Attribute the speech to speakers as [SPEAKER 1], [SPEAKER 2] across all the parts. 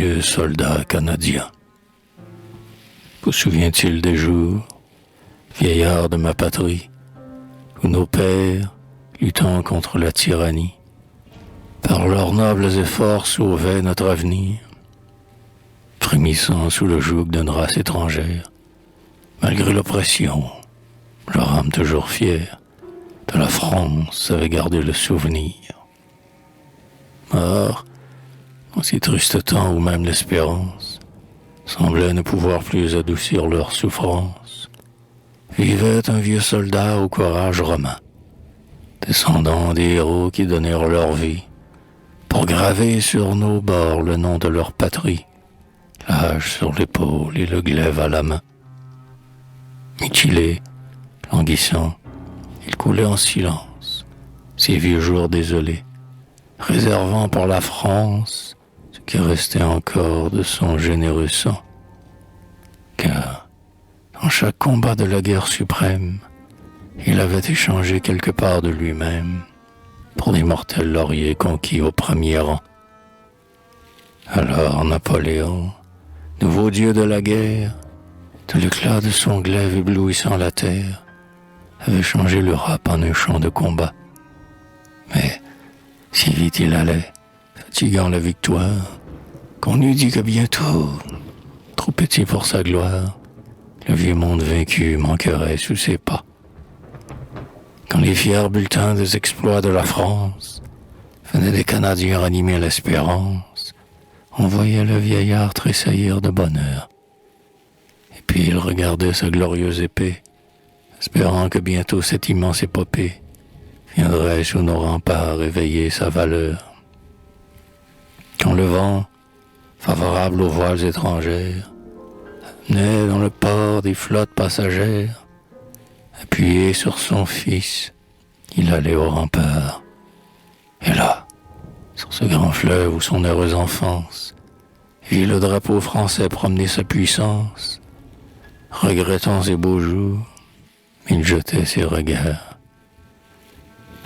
[SPEAKER 1] vieux soldat canadien. Vous souvient-il des jours, vieillard de ma patrie, où nos pères, luttant contre la tyrannie, par leurs nobles efforts sauvaient notre avenir, frémissant sous le joug d'une race étrangère, malgré l'oppression, leur âme toujours fière, de la France avait gardé le souvenir. Or, en si triste temps où même l'espérance semblait ne pouvoir plus adoucir leur souffrance, vivait un vieux soldat au courage romain, descendant des héros qui donnèrent leur vie pour graver sur nos bords le nom de leur patrie, l'âge sur l'épaule et le glaive à la main. Mutilé, languissant, il coulait en silence ces vieux jours désolés, réservant pour la France ce qui restait encore de son généreux sang. Car, dans chaque combat de la guerre suprême, il avait échangé quelque part de lui-même pour l'immortel laurier conquis au premier rang. Alors Napoléon, nouveau dieu de la guerre, de l'éclat de son glaive éblouissant la terre, avait changé l'Europe en un champ de combat. Mais si vite il allait, fatiguant la victoire, qu'on eût dit que bientôt, trop petit pour sa gloire, le vieux monde vaincu manquerait sous ses pas. Quand les fiers bulletins des exploits de la France venaient des Canadiens ranimer l'espérance, on voyait le vieillard tressaillir de bonheur. Et puis il regardait sa glorieuse épée, espérant que bientôt cette immense épopée viendrait sous nos remparts éveiller sa valeur. Quand le vent, favorable aux voiles étrangères, amenait dans le port des flottes passagères, appuyé sur son fils, il allait au rempart. Et là, sur ce grand fleuve où son heureuse enfance vit le drapeau français promener sa puissance, regrettant ses beaux jours, il jetait ses regards.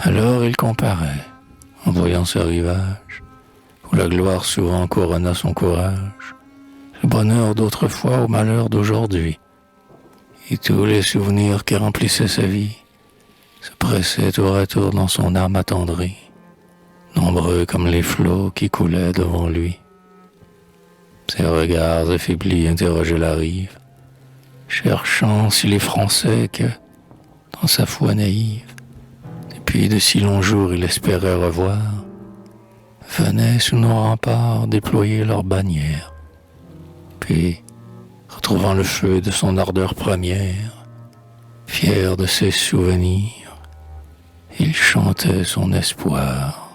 [SPEAKER 1] Alors il comparait, en voyant ce rivage, où la gloire souvent couronna son courage, le bonheur d'autrefois au malheur d'aujourd'hui, et tous les souvenirs qui remplissaient sa vie se pressaient tour à tour dans son âme attendrie, nombreux comme les flots qui coulaient devant lui. Ses regards affaiblis interrogeaient la rive, cherchant si les Français que, dans sa foi naïve, depuis de si longs jours il espérait revoir, venaient sous nos remparts déployer leurs bannières. Puis, retrouvant le feu de son ardeur première, fier de ses souvenirs, il chantait son espoir.